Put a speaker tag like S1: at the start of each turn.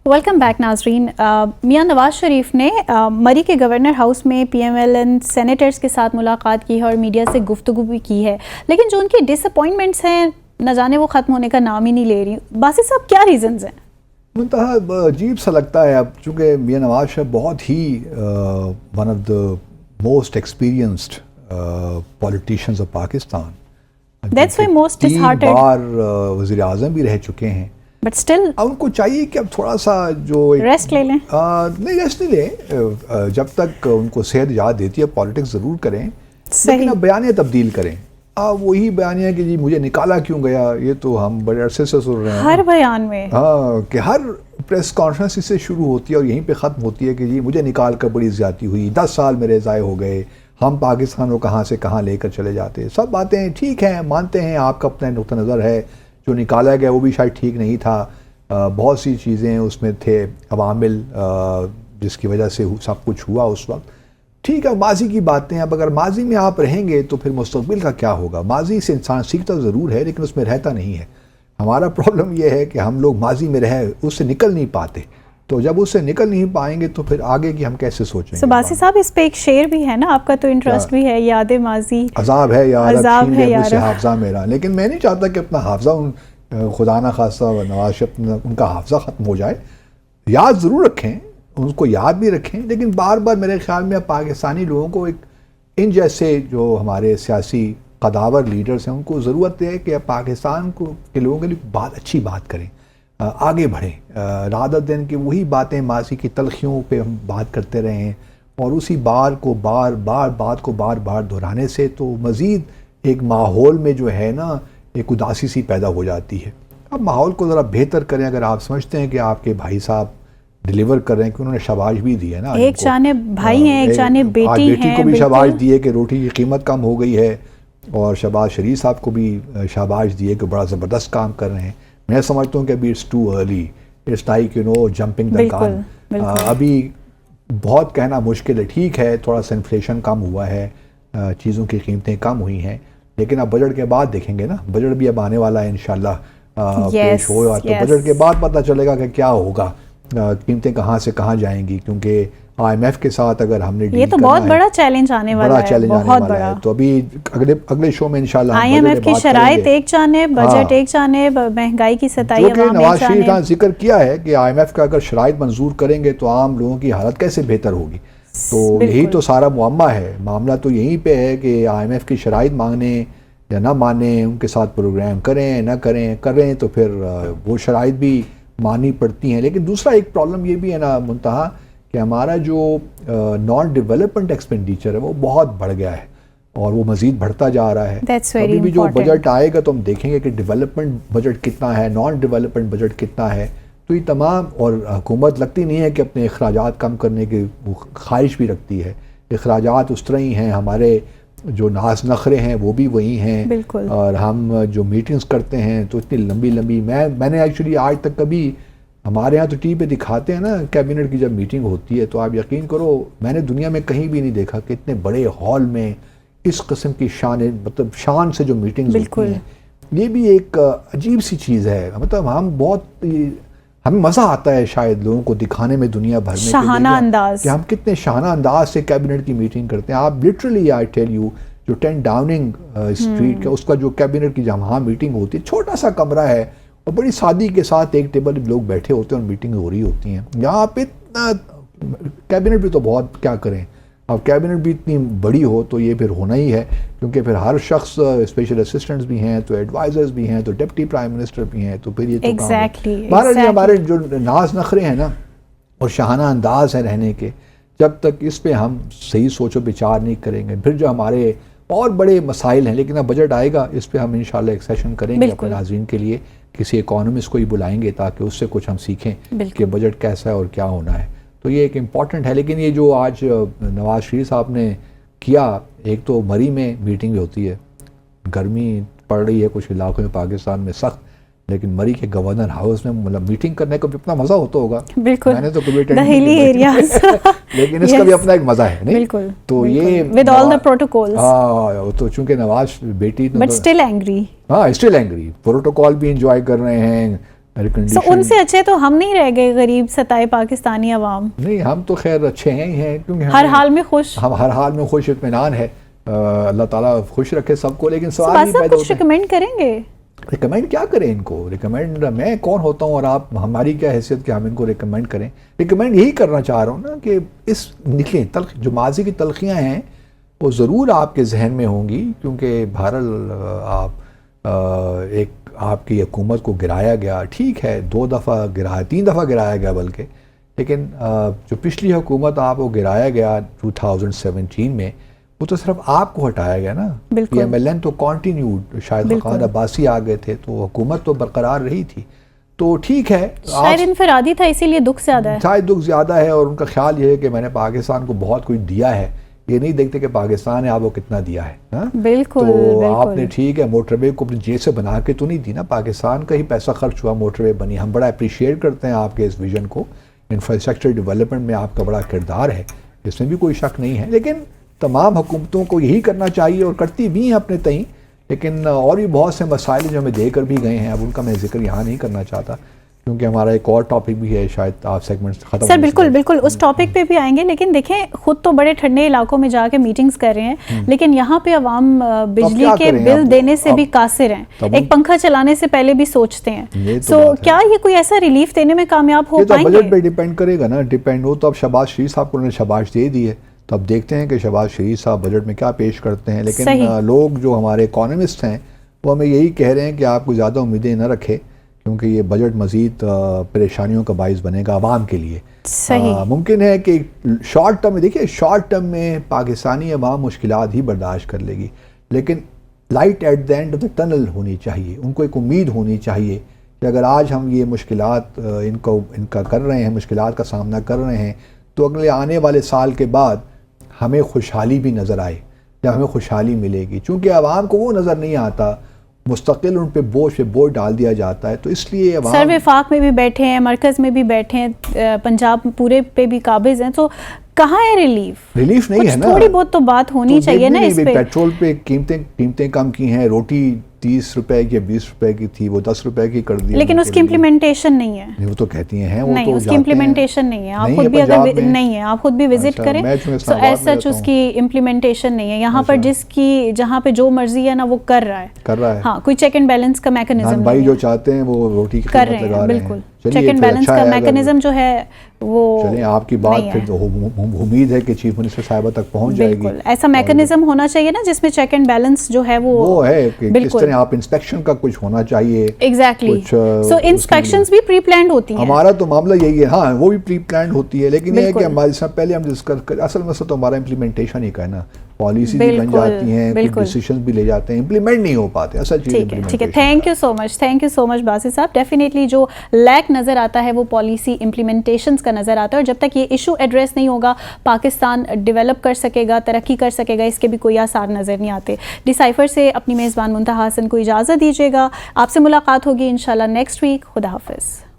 S1: Welcome back नाजरीन। मियां नवाज शरीफ ने मरी के गवर्नर हाउस में पीएमएलएन सेनेटर्स के साथ मुलाकात की है और मीडिया से गुफ्तगू भी की है, लेकिन जो उनकी डिसअपॉइंटमेंट्स हैं न जाने वो ख़त्म होने का नाम ही नहीं ले रही। बासी साहब, क्या रीज़न्स हैं?
S2: मुंतहा अजीब सा लगता है अब, चूँकि मियां नवाज शरीफ बहुत ही one of the most experienced politicians of Pakistan,
S1: that's why most disheartened,
S2: 3 बार वज़ीर आज़म भी रह चुके हैं,
S1: बट स्टिल
S2: उनको चाहिए कि अब थोड़ा सा जो
S1: रेस्ट ले लें।
S2: नहीं, रेस्ट नहीं लें, जब तक उनको सेहत याद देती है पॉलिटिक्स ज़रूर करें, लेकिन अब बयानियाँ तब्दील करें। वही बयानियाँ कि जी मुझे निकाला क्यों गया, ये तो हम बड़े अरसे से सुन रहे हैं
S1: हर बयान में।
S2: हाँ, कि हर प्रेस कॉन्फ्रेंस इससे शुरू होती है और यहीं पे ख़त्म होती है कि जी मुझे निकाल कर बड़ी ज़्यादती हुई, 10 साल मेरे ज़ाय हो गए, हम पाकिस्तान को कहाँ से कहाँ लेकर चले जाते। सब बातें ठीक हैं, मानते हैं, आपका अपना नुक्ता नज़र है, जो निकाला गया वो भी शायद ठीक नहीं था, बहुत सी चीज़ें उसमें थे अवामिल जिसकी वजह से सब कुछ हुआ उस वक्त। ठीक है, माजी की बातें। अब अगर माजी में आप रहेंगे तो फिर मुस्तकबिल का क्या होगा? माजी से इंसान सीखता ज़रूर है लेकिन उसमें रहता नहीं है। हमारा प्रॉब्लम यह है कि हम लोग माजी में रहे उससे निकल नहीं पाते, तो जब उससे निकल नहीं पाएंगे तो फिर आगे की हम कैसे सोचेंगे?
S1: तो बासी साहब, इस पे एक शेर भी है ना, आपका तो इंटरेस्ट भी है, याद माजी
S2: अजाब है यार,
S1: अजाब है यार,
S2: हाफजा मेरा। लेकिन मैं नहीं चाहता कि अपना हाफजा खुदा ना खासा नवाज शरीफ उनका हाफजा ख़त्म हो जाए। याद ज़रूर रखें, उनको याद भी रखें, लेकिन बार बार मेरे ख्याल में पाकिस्तानी लोगों को एक इन जैसे जो हमारे सियासी कदावर लीडर्स हैं उनको ज़रूरत है कि पाकिस्तान को के लोगों के लिए अच्छी बात करें, आगे बढ़ें, रादर दिन कि वही बातें माजी की तलखियों पे हम बात करते रहें और उसी बात को बार बार दोहराने से तो मज़ीद एक माहौल में जो है ना एक उदासी सी पैदा हो जाती है। अब माहौल को ज़रा बेहतर करें। अगर आप समझते हैं कि आपके भाई साहब डिलीवर कर रहे हैं, कि उन्होंने शाबाश भी दी है ना,
S1: एक जानिब भाई हैं, एक जानिब बेटी हैं,
S2: को भी शाबाश दी है कि रोटी की कीमत कम हो गई है, और शहबाज शरीफ साहब को भी शाबाश दी है कि बड़ा ज़बरदस्त काम कर रहे हैं। मैं समझता हूँ कि अभी it's too early, it's like jumping the gun. अभी बहुत कहना मुश्किल है। ठीक है, थोड़ा सा इन्फ्लेशन कम हुआ है, चीज़ों की कीमतें कम हुई हैं, लेकिन अब बजट के बाद देखेंगे ना, बजट भी अब आने वाला है इंशाल्लाह, पेश होगा तो बजट के बाद पता चलेगा कि क्या होगा, कीमतें कहाँ से कहाँ जाएंगी, क्योंकि IMF के साथ अगर हमने
S1: ये तो बहुत बड़ा चैलेंज आने वाला है, बहुत बड़ा।
S2: तो अभी अगले शो में इंशाल्लाह
S1: IMF की शराइत एक जानिब, बजट एक जानिब, महंगाई की सताई
S2: नवाज शरीफ ने जिक्र किया है कि IMF का अगर शराइत मंजूर करेंगे तो आम लोगों की हालत कैसे बेहतर होगी। तो यही तो सारा मुअम्मा है, मामला तो यहीं पे है कि IMF की शराइत मांगने या ना माने, उनके साथ प्रोग्राम करें ना करें तो फिर वो शराइत भी माननी पड़ती हैं। लेकिन दूसरा एक प्रॉब्लम ये भी है ना मुंतहा कि हमारा जो नॉन डेवलपमेंट एक्सपेंडिचर है वो बहुत बढ़ गया है और वो मज़ीद बढ़ता जा रहा है। अभी भी जो बजट आएगा तो हम देखेंगे कि डेवलपमेंट बजट कितना है, नॉन डेवलपमेंट बजट कितना है। तो ये तमाम, और हुकूमत लगती नहीं है कि अपने अखराजात कम करने की ख्वाहिश भी रखती है। अखराजात उस तरह ही हैं, हमारे जो नाज नखरे हैं वो भी वही हैं, और हम जो मीटिंग्स करते हैं तो इतनी लंबी मैंने एक्चुअली आज तक कभी, हमारे यहाँ तो टीवी पे दिखाते हैं ना कैबिनेट की जब मीटिंग होती है, तो आप यकीन करो मैंने दुनिया में कहीं भी नहीं देखा कि इतने बड़े हॉल में इस किस्म की मतलब शान से जो मीटिंग्स होती हैं। ये भी एक अजीब सी चीज़ है। मतलब हमें मज़ा आता है शायद लोगों को दिखाने में दुनिया भर में
S1: शाहाना अंदाज
S2: कि हम कितने शाहाना अंदाज से कैबिनेट की मीटिंग करते हैं। आप लिटरली, आई टेल यू, जो 10 डाउनिंग स्ट्रीट का उसका जो कैबिनेट की जहाँ मीटिंग होती है, छोटा सा कमरा है और बड़ी सादगी के साथ एक टेबल लोग बैठे होते हैं और मीटिंग हो रही होती हैं। यहाँ पे इतना कैबिनेट भी तो बहुत क्या करें, अब कैबिनेट भी इतनी बड़ी हो तो ये फिर होना ही है, क्योंकि फिर हर शख्स, स्पेशल असिस्टेंट्स भी हैं, तो एडवाइजर्स भी हैं, तो डिप्टी प्राइम मिनिस्टर भी हैं, तो फिर ये तो
S1: exactly.
S2: हमारे जो नाज नखरे हैं ना और शाहाना अंदाज है रहने के, जब तक इस पे हम सही सोचो विचार नहीं करेंगे, फिर जो हमारे और बड़े मसाइल हैं, लेकिन अब बजट आएगा इस पे हम इंशाल्लाह एक सेशन करेंगे अपने नाज़रीन के लिए, किसी इकोनॉमिस्ट को ही बुलाएंगे ताकि उससे कुछ हम सीखें कि बजट कैसा है और क्या होना है। तो ये एक इम्पॉर्टेंट है। लेकिन ये जो आज नवाज शरीफ साहब ने किया, एक तो मरी में मीटिंग भी होती है, गर्मी पड़ रही है कुछ इलाकों में पाकिस्तान में सख्त, लेकिन मरी के गवर्नर हाउस में मतलब मीटिंग करने का भी अपना मज़ा होता होगा।
S1: बिल्कुल,
S2: मैंने तो कभी लेकिन इसका भी अपना एक मज़ा है नहीं?
S1: बिल्कुल,
S2: तो ये
S1: विद ऑल द प्रोटोकॉल्स।
S2: हाँ, तो चूंकि नवाज बेटी
S1: बट स्टिल एंग्री,
S2: हाँ स्टिल एंग्री, प्रोटोकॉल भी इंजॉय कर रहे हैं, कंडीशन।
S1: उनसे अच्छे तो हम नहीं रह गए, गरीब सताए पाकिस्तानी अवाम।
S2: नहीं, हम तो खैर अच्छे हैं ही हैं, क्योंकि
S1: हर हाल में खुश,
S2: हम हर हाल में खुश, इत्मीनान है, अल्लाह ताला खुश रखे सबको। लेकिन सवाल
S1: ही पैदा कुछ रिकमेंड करेंगे?
S2: रिकमेंड क्या करें इनको? रिकमेंड मैं कौन होता हूँ और आप, हमारी क्या हैसियत कि हम इनको रिकमेंड करें? रिकमेंड यही करना चाह रहा हूँ ना कि इस निकले जो माजी की तलखियाँ हैं वो ज़रूर आपके जहन में होंगी, क्योंकि बहरहाल आप एक आपकी हुकूमत को गिराया गया, ठीक है 2 दफ़ा गिराया, 3 दफ़ा गिराया गया बल्कि, लेकिन जो पिछली हुकूमत आपको गिराया गया 2017 में, वो तो सिर्फ आपको हटाया गया ना। PMLN तो कंटिन्यूड, शायद फ़ख़ार अब्बासी आ गए थे तो हुकूमत तो बरकरार रही थी। तो ठीक है,
S1: शायद इनफरादी था इसीलिए दुख ज़्यादा है,
S2: शायद दुख ज़्यादा है, और उनका ख्याल ये है कि मैंने पाकिस्तान को बहुत कुछ दिया है, ये नहीं देखते कि पाकिस्तान है आपको कितना दिया है। हाँ?
S1: बिल्कुल,
S2: तो
S1: बिल्कुल।
S2: आपने ठीक है मोटरवे को अपनी जेब से बना के तो नहीं दी ना, पाकिस्तान का ही पैसा खर्च हुआ, मोटरवे बनी। हम बड़ा अप्रिशिएट करते हैं आपके इस विजन को, इंफ्रास्ट्रक्चर डेवलपमेंट में आपका बड़ा किरदार है, इसमें भी कोई शक नहीं है। लेकिन तमाम हुकूमतों को यही करना चाहिए और करती भी हैं अपने तई, लेकिन और भी बहुत से मसाइल जो हमें देकर भी गए हैं, अब उनका मैं जिक्र यहाँ नहीं करना चाहता, क्योंकि हमारा एक और टॉपिक भी है, शायद आप सेगमेंट खत्म।
S1: सर बिल्कुल बिल्कुल उस टॉपिक पे भी आएंगे, लेकिन देखें खुद तो बड़े ठंडे इलाकों में जाके मीटिंग्स कर रहे हैं, लेकिन यहाँ पे अवाम बिजली के बिल देने से भी कासिर हैं, एक पंखा चलाने से पहले भी सोचते हैं। सो क्या ये कोई ऐसा रिलीफ देने में कामयाब हो पाएंगे?
S2: बजट पे डिपेंड करेगा ना, डिपेंड हो तो अब शहबाज शरीफ साहब को उन्होंने शाबाश दे दी है, तो अब देखते हैं कि शहबाज शरीफ साहब बजट में क्या पेश करते हैं। लेकिन लोग जो हमारे इकोनॉमिस्ट हैं वो हमें यही कह रहे हैं कि आपको ज़्यादा उम्मीदें न रखें, क्योंकि ये बजट मज़ीद परेशानियों का बाइस बनेगा आवाम के लिए। मुमकिन है कि शॉर्ट टर्म में, देखिए शॉर्ट टर्म में पाकिस्तानी अवाम मुश्किलात ही बर्दाश्त कर लेगी, लेकिन light at the end of the tunnel होनी चाहिए, उनको एक उम्मीद होनी चाहिए कि अगर आज हम ये मुश्किलात इनका कर रहे हैं, मुश्किलात का सामना कर रहे हैं, तो अगले आने वाले साल के बाद हमें खुशहाली भी नज़र आए, जब हमें खुशहाली मिलेगी। चूँकि आवाम को वो नज़र नहीं आता, मुस्तकिल उन पे बोझ डाल दिया जाता है, तो इसलिए
S1: सर वफाक में भी बैठे हैं, मरकज़ में भी बैठे हैं, पंजाब पूरे पे भी काबिज हैं, तो कहाँ है रिलीफ?
S2: रिलीफ नहीं है ना,
S1: थोड़ी बहुत तो बात होनी चाहिए ना इस पे।
S2: पेट्रोल पे कीमतें कम की हैं, रोटी 30 रुपए की 20 रुपए की थी, वो 10 रुपए की कर दी,
S1: लेकिन उसकी इम्प्लीमेंटेशन नहीं है।
S2: वो तो कहती हैं वो
S1: नहीं,
S2: तो
S1: उसकी इम्प्लीमेंटेशन नहीं है। आप खुद भी अगर नहीं है, आप खुद भी विजिट करें तो एज सच उसकी इम्प्लीमेंटेशन नहीं है। यहाँ पर जहाँ पे जो मर्जी है ना वो कर रहा है। हाँ, कोई चेक एंड बैलेंस का मैकेनिज्म
S2: भाई जो चाहते हैं वो रोटी
S1: कर रहे हैं, बिल्कुल चेक एंड बैलेंस का मैकेनिज्म जो है वो।
S2: चलिए आपकी बात फिर उम्मीद है कि चीफ मिनिस्टर साहिबा तक पहुंच जाएगी।
S1: ऐसा मैकेनिज्म होना चाहिए ना जिसमें चेक एंड बैलेंस जो है वो
S2: है कि किस तरह आप इंस्पेक्शन का कुछ होना चाहिए।
S1: एग्जैक्टली, सो इंस्पेक्शंस भी प्री प्लान्ड होती हैं।
S2: हमारा तो मामला यही है, हाँ वो भी प्री प्लान्ड होती है, लेकिन ये है कि हमारे साथ पहले हम डिस्कस कर, असल मसला तो हमारा इम्प्लीमेंटेशन ही का है ना, पॉलिसी भी बन जाती हैं, कुछ डिसीजन भी ले जाते हैं, इम्प्लीमेंट नहीं हो पाते असल चीज़।
S1: ठीक है, thank you so much Basit साहब। डेफिनेटली जो लैक नज़र आता है वो पॉलिसी इम्प्लीमेंटेशंस का नज़र आता है, और जब तक ये इशू एड्रेस नहीं होगा पाकिस्तान डेवलप कर सकेगा, तरक्की कर सकेगा, इसके भी कोई आसार नज़र नहीं आते। डिसाइफर से अपनी मेज़बान मुंतहा हसन को इजाज़त दीजिएगा, आपसे मुलाकात होगी इंशाल्लाह नेक्स्ट वीक। खुदा हाफिज़।